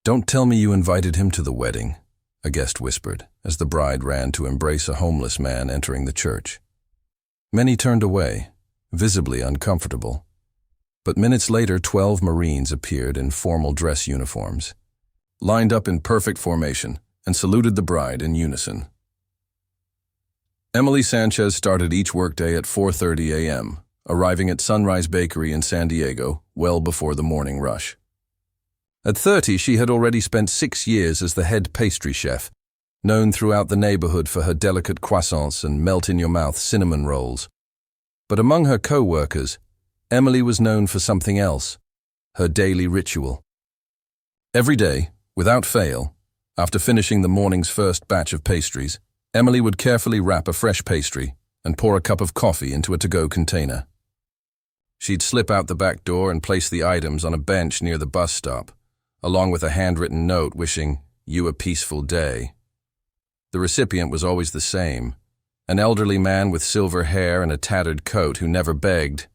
"Don't tell me you invited him to the wedding," a guest whispered, as the bride ran to embrace a homeless man entering the church. Many turned away, visibly uncomfortable. But minutes later, 12 Marines appeared in formal dress uniforms, lined up in perfect formation, and saluted the bride in unison. Emily Sanchez started each workday at 4:30 a.m., arriving at Sunrise Bakery in San Diego well before the morning rush. At 30, she had already spent 6 years as the head pastry chef, known throughout the neighborhood for her delicate croissants and melt-in-your-mouth cinnamon rolls. But among her co-workers, Emily was known for something else, her daily ritual. Every day, without fail, after finishing the morning's first batch of pastries, Emily would carefully wrap a fresh pastry and pour a cup of coffee into a to-go container. She'd slip out the back door and place the items on a bench near the bus stop, along with a handwritten note wishing you a peaceful day. The recipient was always the same, an elderly man with silver hair and a tattered coat who never begged,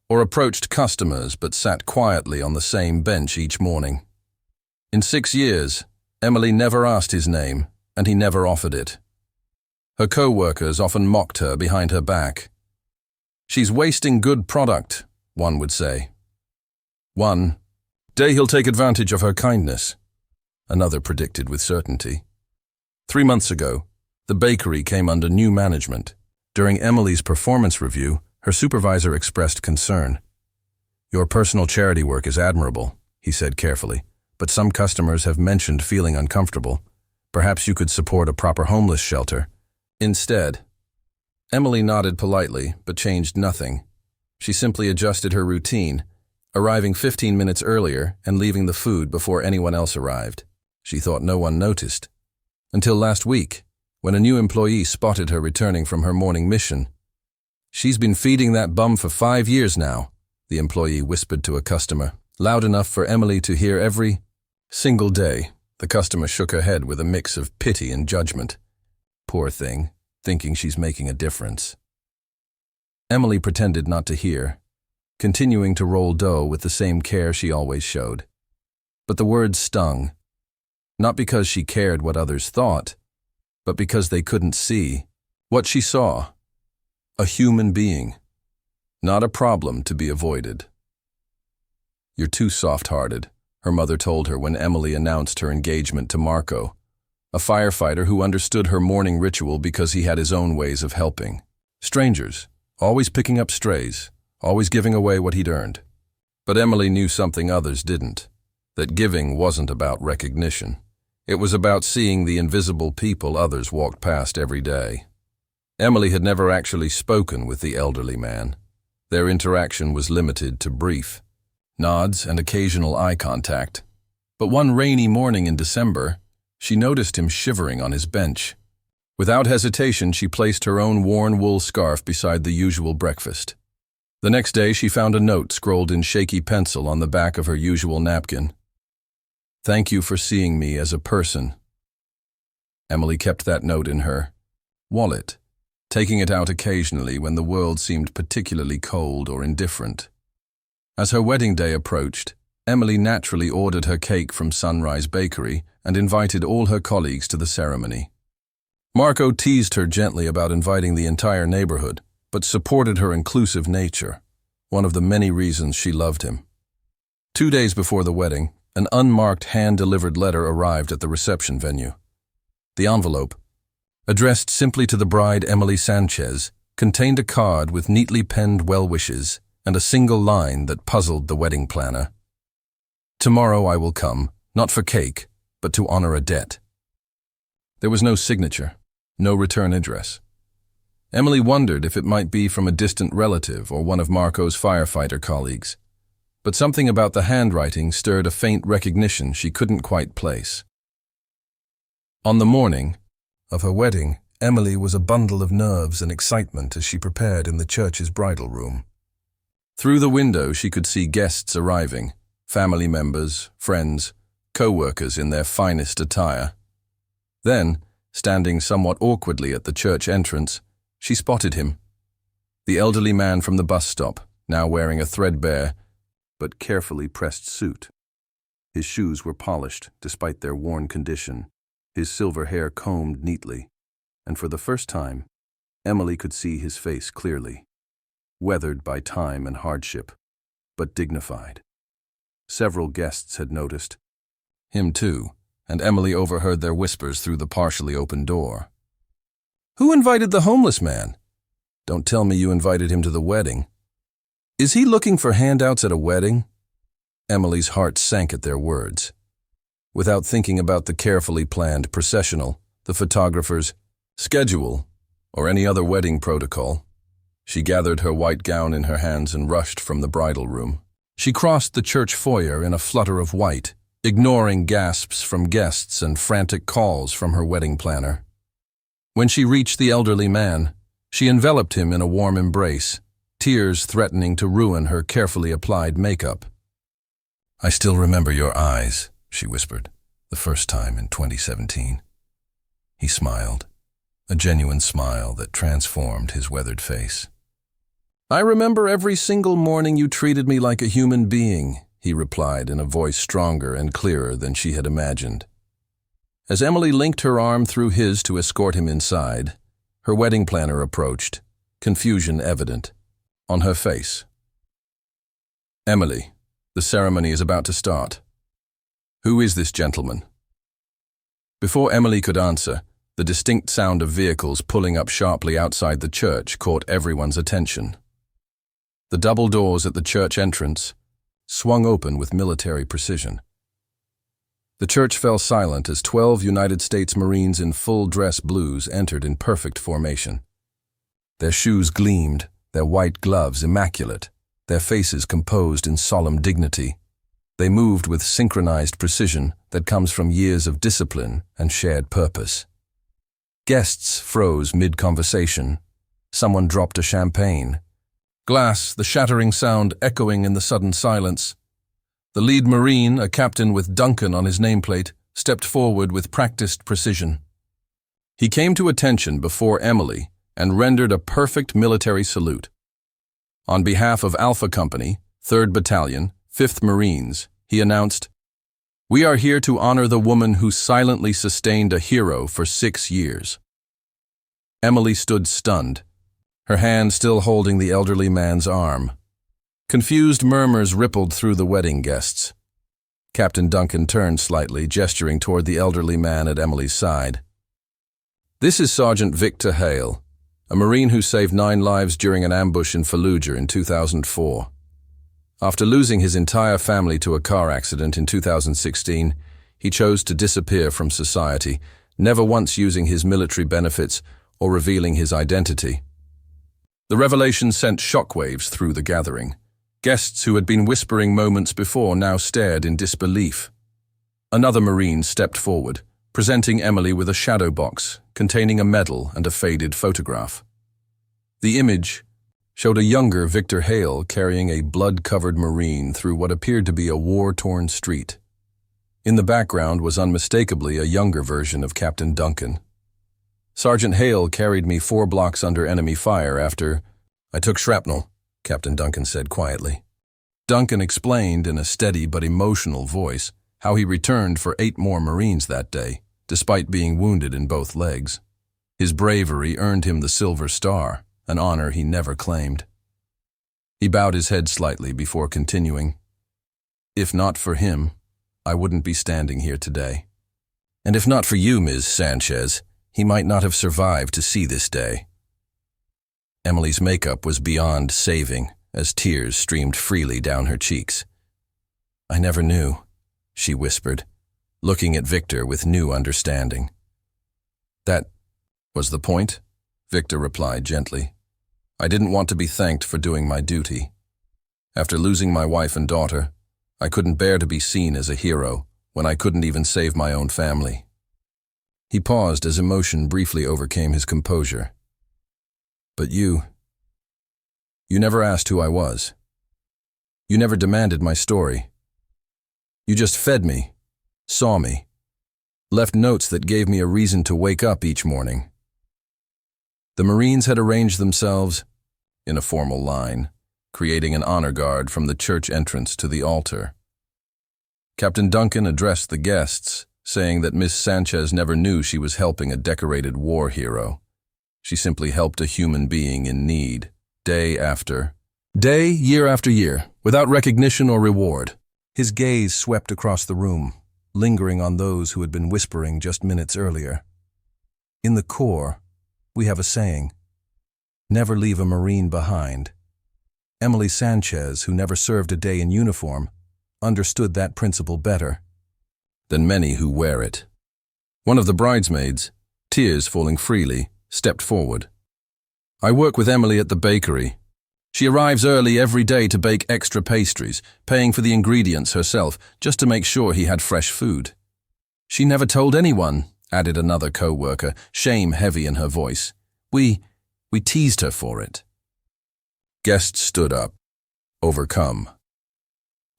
or approached customers but sat quietly on the same bench each morning. In 6 years, Emily never asked his name, and he never offered it. Her co-workers often mocked her behind her back. "She's wasting good product," one would say. "One day he'll take advantage of her kindness," another predicted with certainty. 3 months ago, the bakery came under new management. During Emily's performance review, her supervisor expressed concern. "Your personal charity work is admirable," he said carefully, "but some customers have mentioned feeling uncomfortable. Perhaps you could support a proper homeless shelter." Instead, Emily nodded politely but changed nothing. She simply adjusted her routine, arriving 15 minutes earlier and leaving the food before anyone else arrived. She thought no one noticed. Until last week, when a new employee spotted her returning from her morning mission. "She's been feeding that bum for 5 years now," the employee whispered to a customer, loud enough for Emily to hear every single day. The customer shook her head with a mix of pity and judgment. Poor thing, thinking she's making a difference. Emily pretended not to hear, continuing to roll dough with the same care she always showed. But the words stung, not because she cared what others thought, but because they couldn't see what she saw: a human being, not a problem to be avoided. "You're too soft-hearted," her mother told her when Emily announced her engagement to Marco, a firefighter who understood her morning ritual because he had his own ways of helping strangers, always picking up strays, always giving away what he'd earned. But Emily knew something others didn't, that giving wasn't about recognition. It was about seeing the invisible people others walked past every day. Emily had never actually spoken with the elderly man. Their interaction was limited to brief nods and occasional eye contact. But one rainy morning in December, she noticed him shivering on his bench. Without hesitation, she placed her own worn wool scarf beside the usual breakfast. The next day, she found a note scrawled in shaky pencil on the back of her usual napkin. "Thank you for seeing me as a person." Emily kept that note in her wallet, taking it out occasionally when the world seemed particularly cold or indifferent. As her wedding day approached, Emily naturally ordered her cake from Sunrise Bakery and invited all her colleagues to the ceremony. Marco teased her gently about inviting the entire neighborhood, but supported her inclusive nature, one of the many reasons she loved him. 2 days before the wedding, an unmarked hand-delivered letter arrived at the reception venue. The envelope, addressed simply to the bride Emily Sanchez, contained a card with neatly penned well wishes and a single line that puzzled the wedding planner. "Tomorrow I will come, not for cake, but to honor a debt." There was no signature, no return address. Emily wondered if it might be from a distant relative or one of Marco's firefighter colleagues, but something about the handwriting stirred a faint recognition she couldn't quite place. On the morning of her wedding, Emily was a bundle of nerves and excitement as she prepared in the church's bridal room. Through the window she could see guests arriving, family members, friends, co-workers in their finest attire. Then, standing somewhat awkwardly at the church entrance, she spotted him. The elderly man from the bus stop, now wearing a threadbare but carefully pressed suit. His shoes were polished, despite their worn condition, his silver hair combed neatly, and for the first time, Emily could see his face clearly, weathered by time and hardship, but dignified. Several guests had noticed. Him too, and Emily overheard their whispers through the partially open door. "Who invited the homeless man? Don't tell me you invited him to the wedding. Is he looking for handouts at a wedding?" Emily's heart sank at their words. Without thinking about the carefully planned processional, the photographer's schedule, or any other wedding protocol, she gathered her white gown in her hands and rushed from the bridal room. She crossed the church foyer in a flutter of white, ignoring gasps from guests and frantic calls from her wedding planner. When she reached the elderly man, she enveloped him in a warm embrace, tears threatening to ruin her carefully applied makeup. "I still remember your eyes," she whispered, "the first time in 2017. He smiled, a genuine smile that transformed his weathered face. "I remember every single morning you treated me like a human being," he replied in a voice stronger and clearer than she had imagined. As Emily linked her arm through his to escort him inside, her wedding planner approached, confusion evident on her face. "Emily, the ceremony is about to start. Who is this gentleman?" Before Emily could answer, the distinct sound of vehicles pulling up sharply outside the church caught everyone's attention. The double doors at the church entrance swung open with military precision. The church fell silent as 12 United States Marines in full dress blues entered in perfect formation. Their shoes gleamed, their white gloves immaculate, their faces composed in solemn dignity. They moved with synchronized precision that comes from years of discipline and shared purpose. Guests froze mid-conversation. Someone dropped a champagne. Glass, the shattering sound echoing in the sudden silence. The lead Marine, a captain with Duncan on his nameplate, stepped forward with practiced precision. He came to attention before Emily and rendered a perfect military salute. On behalf of Alpha Company, 3rd Battalion, 5th Marines, he announced, "We are here to honor the woman who silently sustained a hero for 6 years." Emily stood stunned, her hand still holding the elderly man's arm. Confused murmurs rippled through the wedding guests. Captain Duncan turned slightly, gesturing toward the elderly man at Emily's side. "This is Sergeant Victor Hale, a Marine who saved 9 lives during an ambush in Fallujah in 2004. After losing his entire family to a car accident in 2016, he chose to disappear from society, never once using his military benefits or revealing his identity." The revelation sent shockwaves through the gathering. Guests who had been whispering moments before now stared in disbelief. Another Marine stepped forward, presenting Emily with a shadow box containing a medal and a faded photograph. The image showed a younger Victor Hale carrying a blood-covered Marine through what appeared to be a war-torn street. In the background was unmistakably a younger version of Captain Duncan. "Sergeant Hale carried me 4 blocks under enemy fire after I took shrapnel," Captain Duncan said quietly. Duncan explained in a steady but emotional voice how he returned for 8 more Marines that day, despite being wounded in both legs. His bravery earned him the Silver Star, an honor he never claimed. He bowed his head slightly before continuing, "If not for him, I wouldn't be standing here today. And if not for you, Ms. Sanchez, he might not have survived to see this day." Emily's makeup was beyond saving as tears streamed freely down her cheeks. "I never knew," she whispered, looking at Victor with new understanding. "That was the point," Victor replied gently. "I didn't want to be thanked for doing my duty. After losing my wife and daughter, I couldn't bear to be seen as a hero when I couldn't even save my own family." He paused as emotion briefly overcame his composure. "But you never asked who I was. You never demanded my story. You just fed me, saw me, left notes that gave me a reason to wake up each morning." The Marines had arranged themselves in a formal line, creating an honor guard from the church entrance to the altar. Captain Duncan addressed the guests, saying that Miss Sanchez never knew she was helping a decorated war hero. She simply helped a human being in need, day after day, year after year, without recognition or reward. His gaze swept across the room, lingering on those who had been whispering just minutes earlier. In the Corps, we have a saying, never leave a Marine behind. Emily Sanchez, who never served a day in uniform, understood that principle better than many who wear it. One of the bridesmaids, tears falling freely, stepped forward. I work with Emily at the bakery. She arrives early every day to bake extra pastries, paying for the ingredients herself, just to make sure he had fresh food. She never told anyone, added another co-worker, shame heavy in her voice. We teased her for it. Guests stood up, overcome.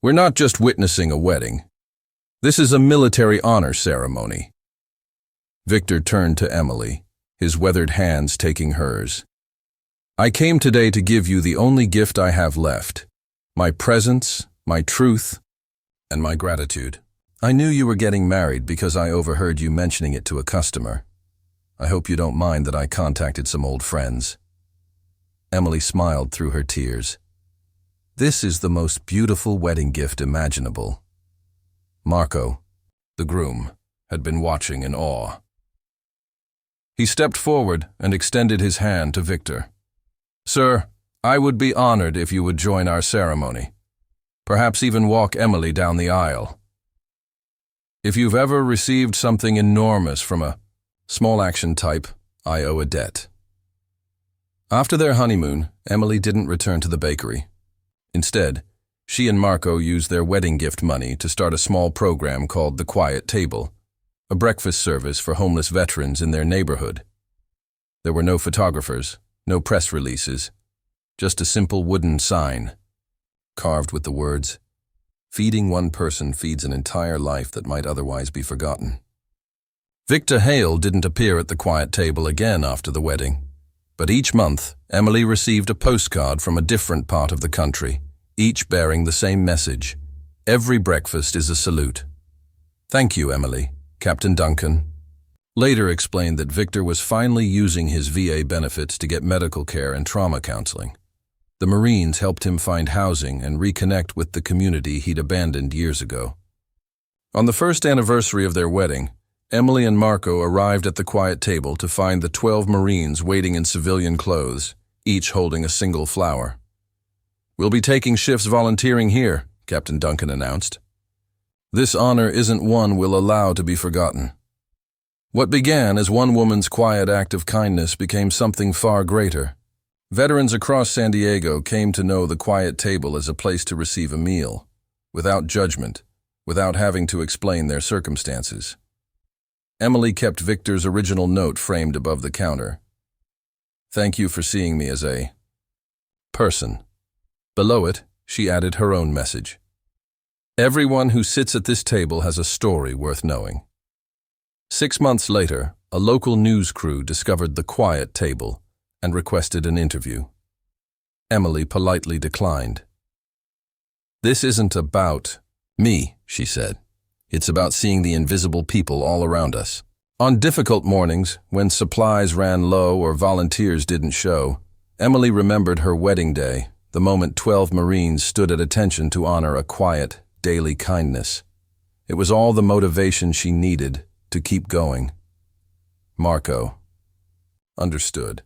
We're not just witnessing a wedding. This is a military honor ceremony. Victor turned to Emily, his weathered hands taking hers. I came today to give you the only gift I have left, my presence, my truth, and my gratitude. I knew you were getting married because I overheard you mentioning it to a customer. I hope you don't mind that I contacted some old friends. Emily smiled through her tears. This is the most beautiful wedding gift imaginable. Marco, the groom, had been watching in awe. He stepped forward and extended his hand to Victor. Sir, I would be honored if you would join our ceremony. Perhaps even walk Emily down the aisle. If you've ever received something enormous from a small action type, I owe a debt. After their honeymoon, Emily didn't return to the bakery. Instead, she and Marco used their wedding gift money to start a small program called The Quiet Table, a breakfast service for homeless veterans in their neighborhood. There were no photographers, no press releases, just a simple wooden sign, carved with the words, "Feeding one person feeds an entire life that might otherwise be forgotten." Victor Hale didn't appear at the Quiet Table again after the wedding, but each month, Emily received a postcard from a different part of the country, each bearing the same message. Every breakfast is a salute. Thank you, Emily, Captain Duncan later explained that Victor was finally using his VA benefits to get medical care and trauma counseling. The Marines helped him find housing and reconnect with the community he'd abandoned years ago. On the first anniversary of their wedding, Emily and Marco arrived at the Quiet Table to find the 12 Marines waiting in civilian clothes, each holding a single flower. We'll be taking shifts volunteering here, Captain Duncan announced. This honor isn't one we'll allow to be forgotten. What began as one woman's quiet act of kindness became something far greater. Veterans across San Diego came to know the Quiet Table as a place to receive a meal, without judgment, without having to explain their circumstances. Emily kept Victor's original note framed above the counter. Thank you for seeing me as a person. Below it, she added her own message. Everyone who sits at this table has a story worth knowing. 6 months later, a local news crew discovered the Quiet Table and requested an interview. Emily politely declined. This isn't about me, she said. It's about seeing the invisible people all around us. On difficult mornings, when supplies ran low or volunteers didn't show, Emily remembered her wedding day, the moment 12 Marines stood at attention to honor a quiet, daily kindness. It was all the motivation she needed to keep going. Marco understood.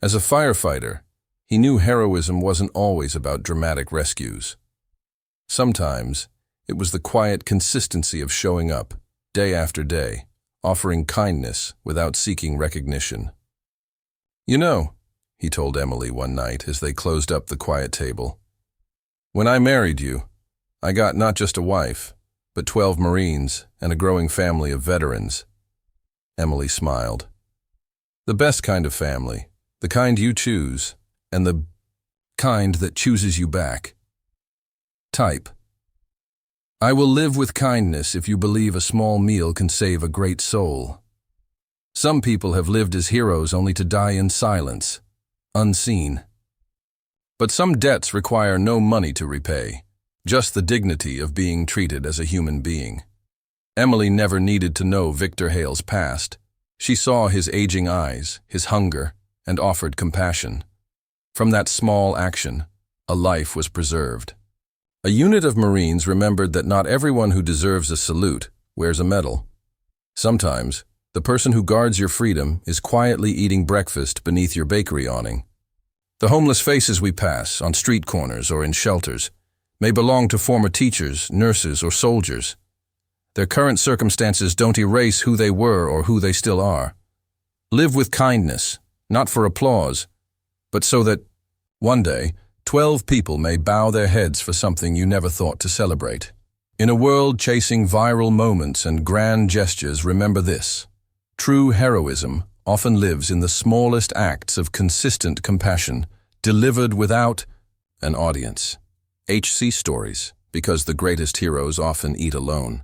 As a firefighter, he knew heroism wasn't always about dramatic rescues. Sometimes, it was the quiet consistency of showing up, day after day, offering kindness without seeking recognition. You know, he told Emily one night as they closed up the Quiet Table, when I married you, I got not just a wife, but 12 Marines and a growing family of veterans. Emily smiled. The best kind of family, the kind you choose, and the kind that chooses you back. Type. I will live with kindness if you believe a small meal can save a great soul. Some people have lived as heroes only to die in silence, unseen. But some debts require no money to repay, just the dignity of being treated as a human being. Emily never needed to know Victor Hale's past. She saw his aging eyes, his hunger, and offered compassion. From that small action, a life was preserved. A unit of Marines remembered that not everyone who deserves a salute wears a medal. Sometimes, the person who guards your freedom is quietly eating breakfast beneath your bakery awning. The homeless faces we pass on street corners or in shelters may belong to former teachers, nurses, or soldiers. Their current circumstances don't erase who they were or who they still are. Live with kindness, not for applause, but so that, one day, 12 people may bow their heads for something you never thought to celebrate. In a world chasing viral moments and grand gestures, remember this: true heroism often lives in the smallest acts of consistent compassion, delivered without an audience. HC Stories, because the greatest heroes often eat alone.